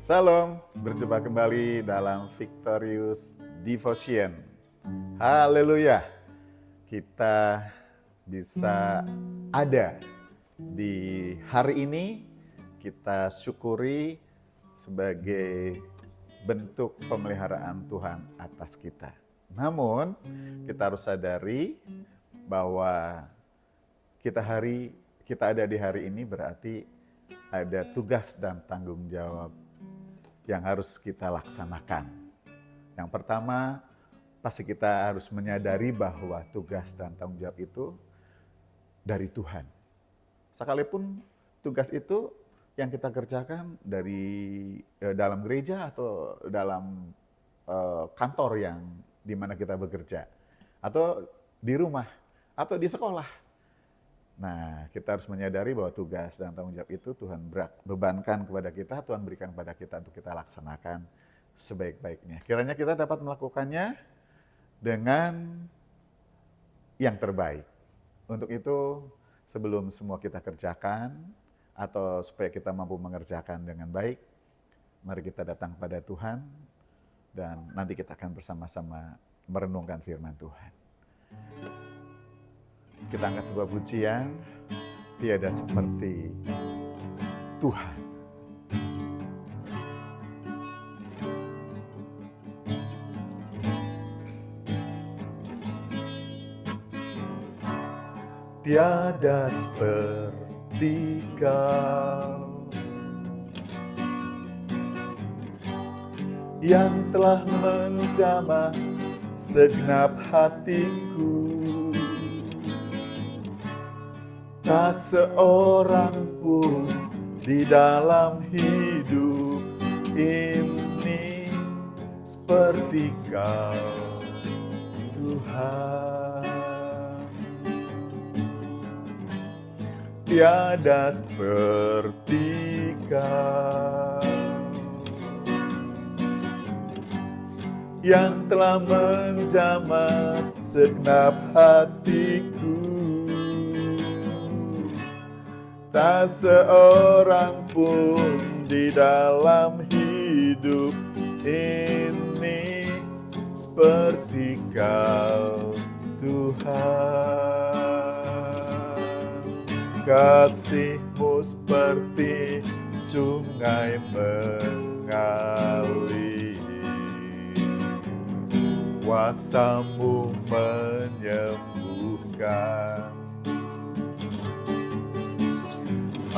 Salam, berjumpa kembali dalam Victorious Devotion. Haleluya, kita bisa ada di hari ini, kita syukuri sebagai bentuk pemeliharaan Tuhan atas kita. Namun, kita harus sadari bahwa kita ada di hari ini berarti ada tugas dan tanggung jawab yang harus kita laksanakan. Yang pertama, pasti kita harus menyadari bahwa tugas dan tanggung jawab itu dari Tuhan. Sekalipun tugas itu yang kita kerjakan dari dalam gereja atau dalam kantor yang di mana kita bekerja, atau di rumah, atau di sekolah. Nah, kita harus menyadari bahwa tugas dan tanggung jawab itu Tuhan bebankan kepada kita, Tuhan berikan kepada kita untuk kita laksanakan sebaik-baiknya. Kiranya kita dapat melakukannya dengan yang terbaik. Untuk itu, sebelum semua kita kerjakan, atau supaya kita mampu mengerjakan dengan baik, mari kita datang pada Tuhan, dan nanti kita akan bersama-sama merenungkan firman Tuhan. Kita angkat sebuah pujian, tiada seperti Tuhan. Tiada seperti Kau yang telah menjamah segenap hatiku. Tak seorang pun di dalam hidup ini seperti Kau, Tuhan. Tiada seperti Kau yang telah menjamah segenap hatiku. Tak seorang pun di dalam hidup ini seperti Kau, Tuhan. Kasih-Mu seperti sungai mengalir, kuasa-Mu menyembuhkan.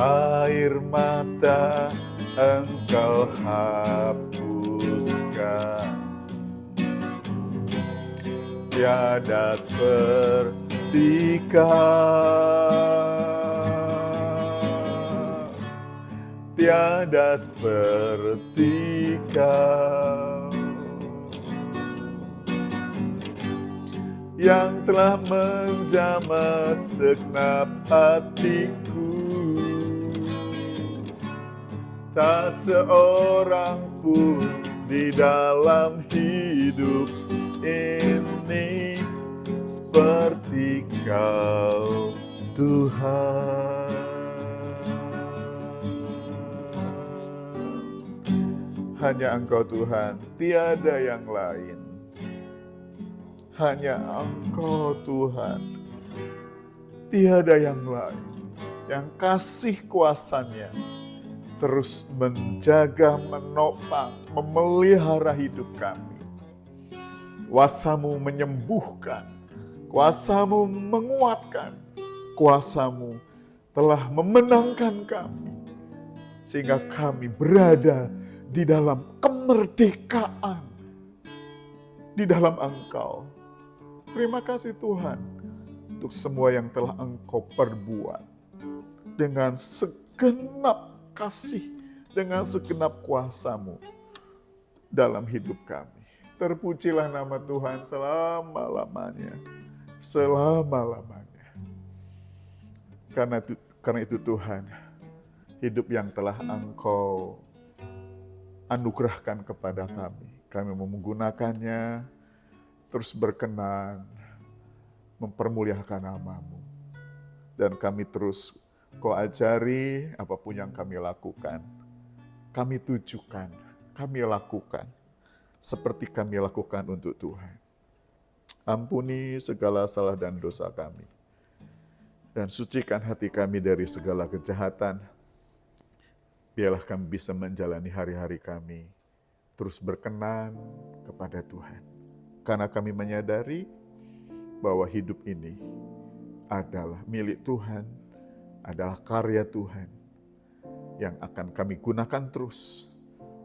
Air mata Engkau hapuskan. Tiada seperti Kau, tiada seperti Kau yang telah menjamah segenap hatiku. Tak seorang pun di dalam hidup ini seperti Kau, Tuhan. Hanya Engkau Tuhan, tiada yang lain. Hanya Engkau Tuhan, tiada yang lain. Yang kasih kuasanya terus menjaga, menopang, memelihara hidup kami. Kuasa-Mu menyembuhkan, Kuasa-Mu menguatkan, Kuasa-Mu telah memenangkan kami, sehingga kami berada di dalam kemerdekaan, di dalam Engkau. Terima kasih Tuhan, untuk semua yang telah Engkau perbuat, dengan segenap kasih, dengan segenap kuasa-Mu dalam hidup kami. Terpujilah nama Tuhan selama-lamanya. Selama-lamanya. Karena itu Tuhan, hidup yang telah Engkau anugerahkan kepada kami mau menggunakannya terus berkenan mempermuliakan nama-Mu. Dan kami terus Kau ajari apapun yang kami lakukan, kami tujukan, kami lakukan seperti kami lakukan untuk Tuhan. Ampuni segala salah dan dosa kami, dan sucikan hati kami dari segala kejahatan. Biarlah kami bisa menjalani hari-hari kami terus berkenan kepada Tuhan. Karena kami menyadari bahwa hidup ini adalah milik Tuhan, adalah karya Tuhan yang akan kami gunakan terus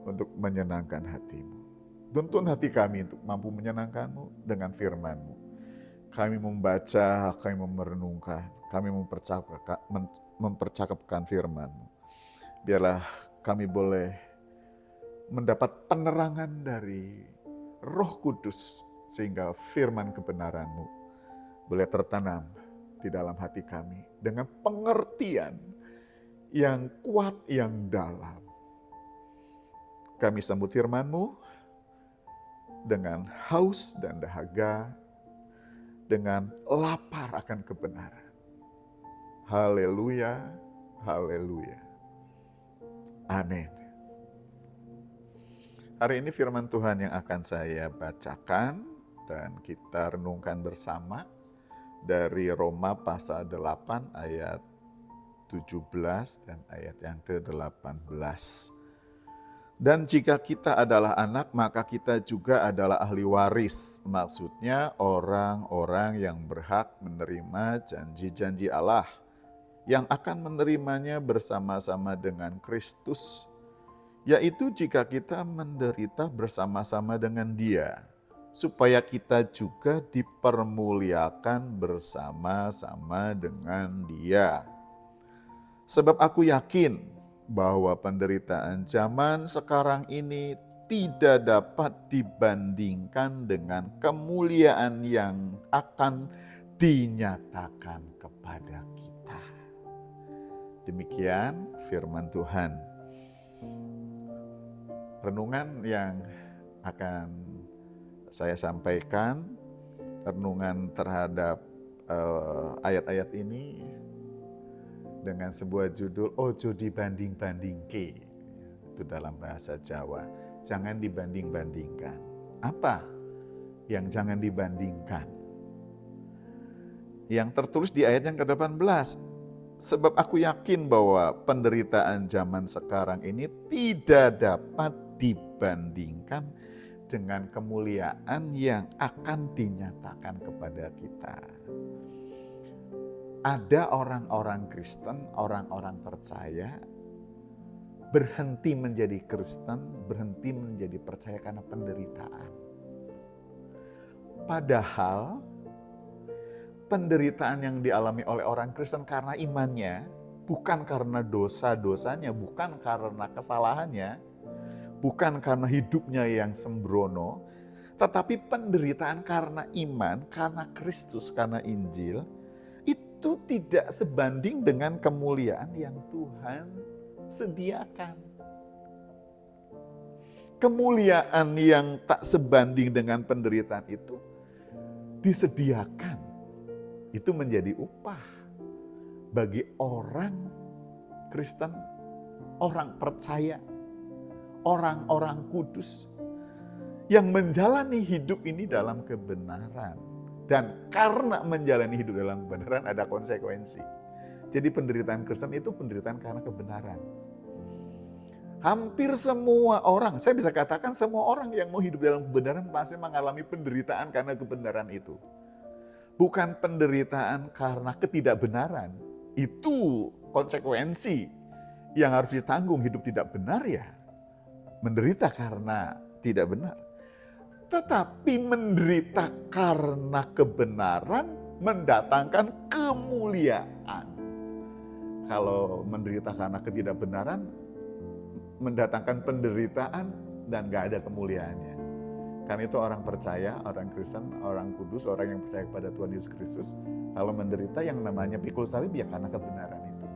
untuk menyenangkan hati-Mu. Tuntun hati kami untuk mampu menyenangkan-Mu dengan firman-Mu. Kami membaca, kami merenungkan, kami mempercakapkan firman-Mu. Biarlah kami boleh mendapat penerangan dari Roh Kudus, sehingga firman kebenaran-Mu boleh tertanam di dalam hati kami dengan pengertian yang kuat, yang dalam. Kami sambut firman-Mu dengan haus dan dahaga, dengan lapar akan kebenaran. Haleluya, haleluya. Amin. Hari ini firman Tuhan yang akan saya bacakan dan kita renungkan bersama dari Roma pasal 8 ayat 17 dan ayat yang ke-18. Dan jika kita adalah anak, maka kita juga adalah ahli waris. Maksudnya orang-orang yang berhak menerima janji-janji Allah, yang akan menerimanya bersama-sama dengan Kristus. Yaitu jika kita menderita bersama-sama dengan Dia, supaya kita juga dipermuliakan bersama-sama dengan Dia. Sebab aku yakin bahwa penderitaan zaman sekarang ini tidak dapat dibandingkan dengan kemuliaan yang akan dinyatakan kepada kita. Demikian firman Tuhan. Renungan yang akan saya sampaikan, renungan terhadap ayat-ayat ini dengan sebuah judul Ojo dibanding-bandingke. Itu dalam bahasa Jawa. Jangan dibanding-bandingkan. Apa yang jangan dibandingkan? Yang tertulis di ayat yang ke-18. Sebab aku yakin bahwa penderitaan zaman sekarang ini tidak dapat dibandingkan dengan kemuliaan yang akan dinyatakan kepada kita. Ada orang-orang Kristen, orang-orang percaya, berhenti menjadi Kristen, berhenti menjadi percaya karena penderitaan. Padahal, penderitaan yang dialami oleh orang Kristen karena imannya, bukan karena dosa-dosanya, bukan karena kesalahannya, bukan karena hidupnya yang sembrono, tetapi penderitaan karena iman, karena Kristus, karena Injil, itu tidak sebanding dengan kemuliaan yang Tuhan sediakan. Kemuliaan yang tak sebanding dengan penderitaan itu disediakan. Itu menjadi upah bagi orang Kristen, orang percaya, orang-orang kudus yang menjalani hidup ini dalam kebenaran. Dan karena menjalani hidup dalam kebenaran ada konsekuensi. Jadi penderitaan Kristen itu penderitaan karena kebenaran. Hampir semua orang, saya bisa katakan semua orang yang mau hidup dalam kebenaran pasti mengalami penderitaan karena kebenaran itu. Bukan penderitaan karena ketidakbenaran. Itu konsekuensi yang harus ditanggung. Hidup tidak benar ya, menderita karena tidak benar. Tetapi menderita karena kebenaran mendatangkan kemuliaan. Kalau menderita karena ketidakbenaran, mendatangkan penderitaan dan gak ada kemuliaannya. Karena itu orang percaya, orang Kristen, orang kudus, orang yang percaya kepada Tuhan Yesus Kristus, kalau menderita yang namanya pikul salib ya karena kebenaran itu.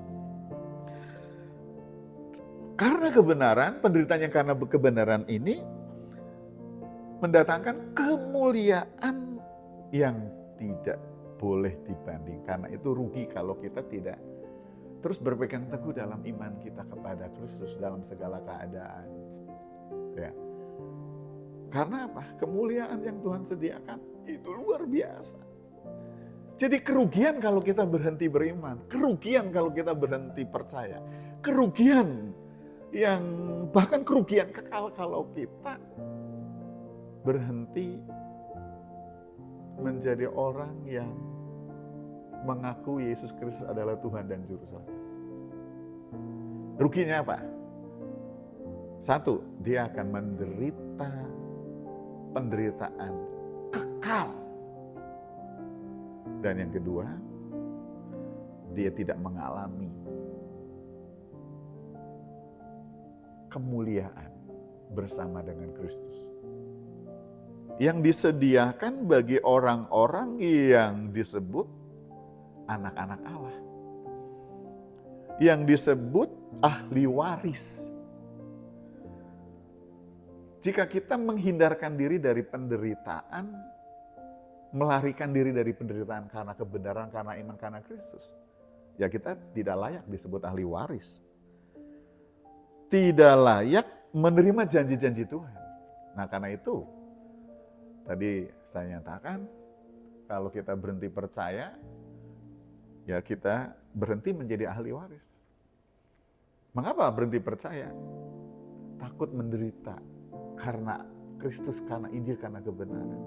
Karena kebenaran, penderitaan yang karena kebenaran ini mendatangkan kemuliaan yang tidak boleh dibanding. Karena itu rugi kalau kita tidak terus berpegang teguh dalam iman kita kepada Kristus dalam segala keadaan. Ya. Karena apa? Kemuliaan yang Tuhan sediakan itu luar biasa. Jadi kerugian kalau kita berhenti beriman, kerugian kalau kita berhenti percaya, kerugian yang bahkan kerugian kekal kalau kita berhenti menjadi orang yang mengaku Yesus Kristus adalah Tuhan dan Juru Selamat. Ruginya apa? Satu, dia akan menderita penderitaan kekal. Dan yang kedua, dia tidak mengalami kemuliaan bersama dengan Kristus. Yang disediakan bagi orang-orang yang disebut anak-anak Allah. Yang disebut ahli waris. Jika kita menghindarkan diri dari penderitaan, melarikan diri dari penderitaan karena kebenaran, karena iman, karena Kristus, ya kita tidak layak disebut ahli waris. Tidak layak menerima janji-janji Tuhan. Nah karena itu, tadi saya nyatakan, kalau kita berhenti percaya, ya kita berhenti menjadi ahli waris. Mengapa berhenti percaya? Takut menderita karena Kristus, karena Injil, karena kebenaran.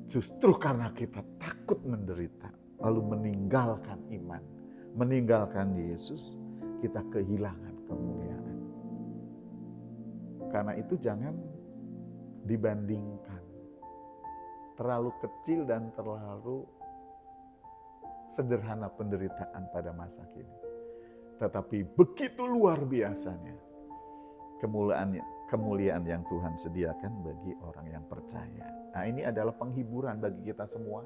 Justru karena kita takut menderita, lalu meninggalkan iman, meninggalkan Yesus, kita kehilangan kemuliaan. Karena itu jangan dibandingkan. Terlalu kecil dan terlalu sederhana penderitaan pada masa kini. Tetapi begitu luar biasanya kemuliaan yang Tuhan sediakan bagi orang yang percaya. Nah ini adalah penghiburan bagi kita semua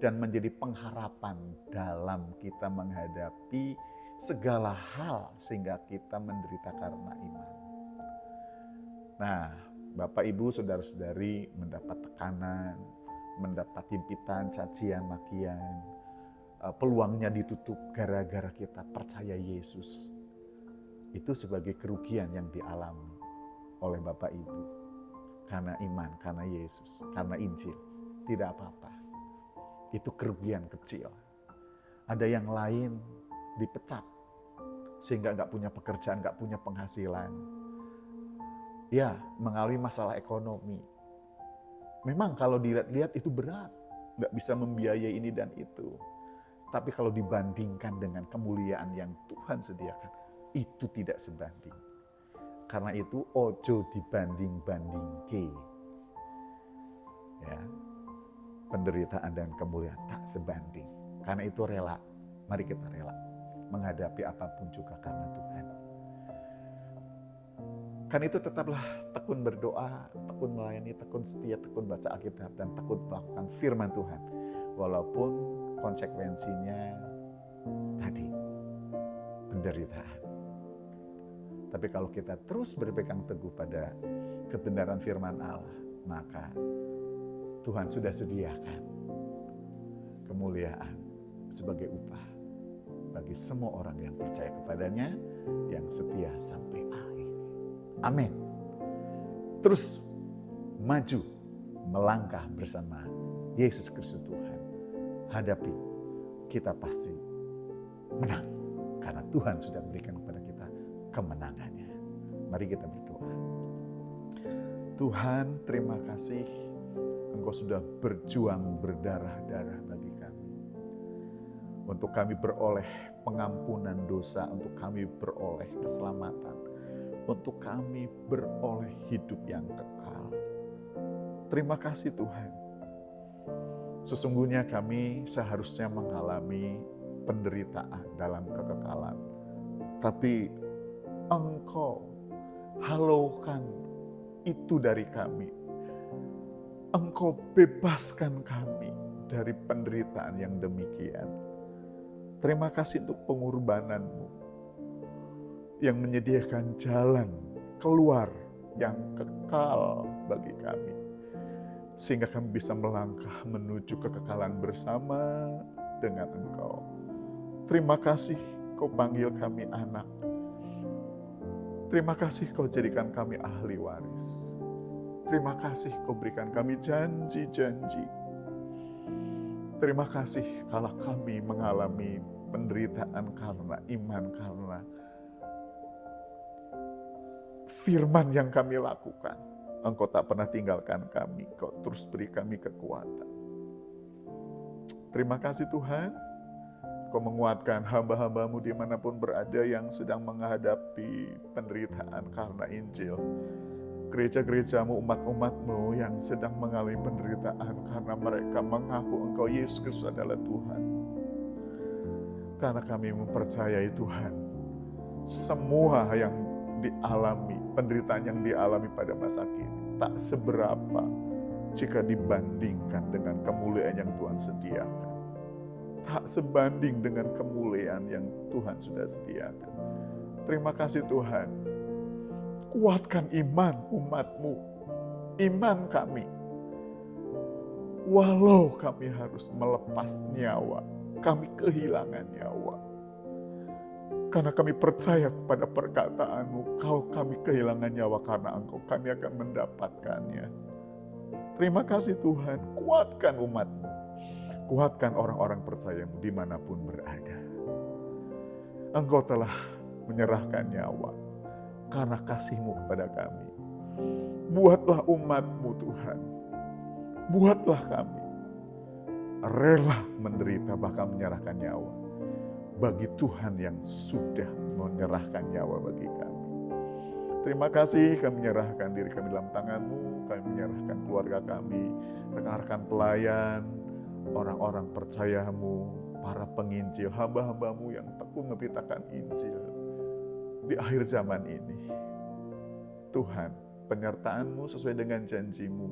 dan menjadi pengharapan dalam kita menghadapi segala hal sehingga kita menderita karena iman. Nah, Bapak, Ibu, Saudara-saudari mendapat tekanan, mendapat himpitan, cacian, makian, peluangnya ditutup gara-gara kita percaya Yesus. Itu sebagai kerugian yang dialami oleh Bapak Ibu. Karena iman, karena Yesus, karena Injil. Tidak apa-apa. Itu kerugian kecil. Ada yang lain dipecat. Sehingga nggak punya pekerjaan, nggak punya penghasilan. Ya, mengalami masalah ekonomi. Memang kalau dilihat-lihat itu berat. Nggak bisa membiayai ini dan itu. Tapi kalau dibandingkan dengan kemuliaan yang Tuhan sediakan, itu tidak sebanding. Karena itu ojo dibanding-bandingke. Ya. Penderitaan dan kemuliaan tak sebanding. Karena itu rela. Mari kita rela menghadapi apapun juga karena Tuhan. Karena itu tetaplah tekun berdoa, tekun melayani, tekun setia, tekun baca Alkitab, dan tekun melakukan firman Tuhan. Walaupun konsekuensinya tadi penderitaan. Tapi kalau kita terus berpegang teguh pada kebenaran firman Allah, maka Tuhan sudah sediakan kemuliaan sebagai upah bagi semua orang yang percaya kepadanya, yang setia sampai akhir. Amin. Terus maju, melangkah bersama Yesus Kristus Tuhan. Hadapi, kita pasti menang. Karena Tuhan sudah berikan kepada kita kemenangannya. Mari kita berdoa. Tuhan, terima kasih Engkau sudah berjuang berdarah-darah bagi kami. Untuk kami beroleh pengampunan dosa, untuk kami beroleh keselamatan, untuk kami beroleh hidup yang kekal. Terima kasih Tuhan. Sesungguhnya kami seharusnya mengalami penderitaan dalam kekekalan. Tapi Engkau halaukan itu dari kami. Engkau bebaskan kami dari penderitaan yang demikian. Terima kasih untuk pengorbanan-Mu yang menyediakan jalan keluar yang kekal bagi kami. Sehingga kami bisa melangkah menuju kekekalan bersama dengan Engkau. Terima kasih Kau panggil kami anak. Terima kasih Kau jadikan kami ahli waris. Terima kasih Kau berikan kami janji-janji. Terima kasih kalau kami mengalami penderitaan karena iman, karena firman yang kami lakukan. Engkau tak pernah tinggalkan kami, Kau terus beri kami kekuatan. Terima kasih Tuhan, Kau menguatkan hamba-hambamu dimanapun berada yang sedang menghadapi penderitaan karena Injil. Gereja-gerejamu, umat-umatmu yang sedang mengalami penderitaan karena mereka mengaku Engkau Yesus Kristus adalah Tuhan. Karena kami mempercayai Tuhan, semua yang dialami, penderitaan yang dialami pada masa kini tak seberapa jika dibandingkan dengan kemuliaan yang Tuhan sediakan. Tak sebanding dengan kemuliaan yang Tuhan sudah sediakan. Terima kasih Tuhan. Kuatkan iman umat-Mu, iman kami. Walau kami harus melepas nyawa, kami kehilangan nyawa. Karena kami percaya kepada perkataan-Mu, kalau kami kehilangan nyawa karena Engkau, kami akan mendapatkannya. Terima kasih Tuhan, kuatkan umat-Mu. Kuatkan orang-orang percaya-Mu dimanapun berada. Engkau telah menyerahkan nyawa karena kasih-Mu kepada kami. Buatlah umat-Mu Tuhan. Buatlah kami rela menderita bahkan menyerahkan nyawa bagi Tuhan yang sudah menyerahkan nyawa bagi kami. Terima kasih, kami menyerahkan diri kami dalam tangan-Mu, kami menyerahkan keluarga kami, rekan-rekan pelayan, orang-orang percaya-Mu, para penginjil, hamba-hamba-Mu yang tekun memberitakan Injil di akhir zaman ini. Tuhan, penyertaan-Mu sesuai dengan janji-Mu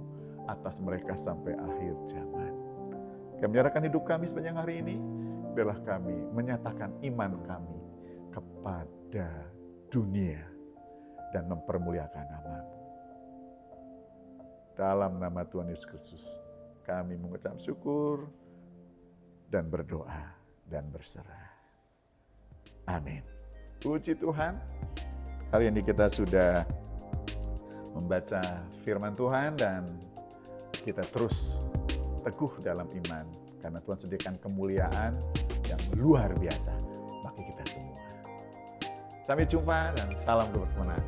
atas mereka sampai akhir zaman. Kami menyerahkan hidup kami sepanjang hari ini, biarlah kami menyatakan iman kami kepada dunia dan mempermuliakan nama-Mu. Dalam nama Tuhan Yesus Kristus, kami mengucap syukur dan berdoa dan berserah. Amin. Puji Tuhan, hari ini kita sudah membaca firman Tuhan dan kita terus teguh dalam iman karena Tuhan sediakan kemuliaan yang luar biasa bagi kita semua. Sampai jumpa dan salam keberkahan.